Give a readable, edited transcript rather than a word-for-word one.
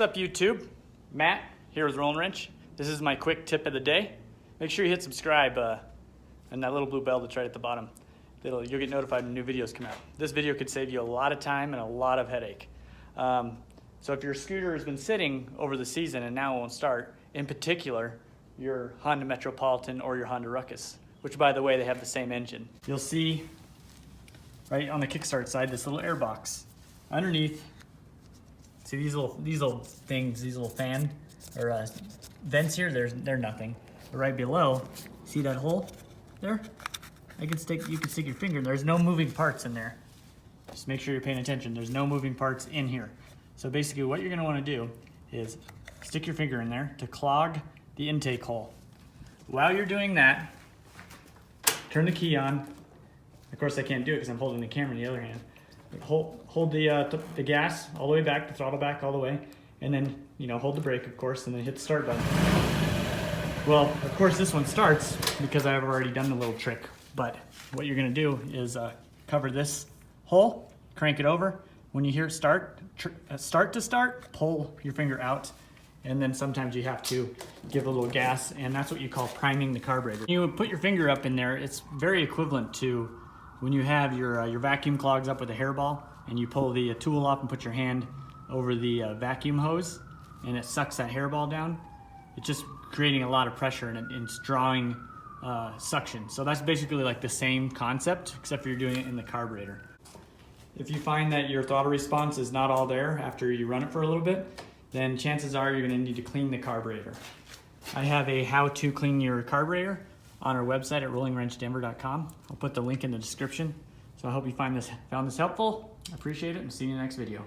up, YouTube? Matt here with Rolling Wrench. This is my quick tip of the day. Make sure you hit subscribe and that little blue bell that's right at the bottom. You'll get notified when new videos come out. This video could save you a lot of time and a lot of headache. So if your scooter has been sitting over the season and now it won't start, in particular, your Honda Metropolitan or your Honda Ruckus, which by the way, they have the same engine. You'll see right on the kickstart side, this little air box. Underneath, see these little things, these little fan or vents here, they're nothing. But right below, see that hole there? You can stick your finger in. There's no moving parts in there. Just make sure you're paying attention. There's no moving parts in here. So basically what you're gonna wanna do is stick your finger in there to clog the intake hole. While you're doing that, turn the key on. Of course I can't do it because I'm holding the camera in the other hand. Hold the gas all the way back, the throttle back all the way, and then hold the brake, of course, and then hit the start button. Well, of course this one starts because I've already done the little trick. But what you're gonna do is cover this hole, crank it over. When you hear it start to start, pull your finger out, and then sometimes you have to give a little gas, and that's what you call priming the carburetor. When you put your finger up in there, it's very equivalent to when you have your vacuum clogs up with a hairball, and you pull the tool up and put your hand over the vacuum hose, and it sucks that hairball down. It's just creating a lot of pressure, and it's drawing suction. So that's basically like the same concept, except for you're doing it in the carburetor. If you find that your throttle response is not all there after you run it for a little bit, then chances are you're gonna need to clean the carburetor. I have a how to clean your carburetor on our website at rollingwrenchdenver.com. I'll put the link in the description. So I hope you found this helpful. I appreciate it and see you in the next video.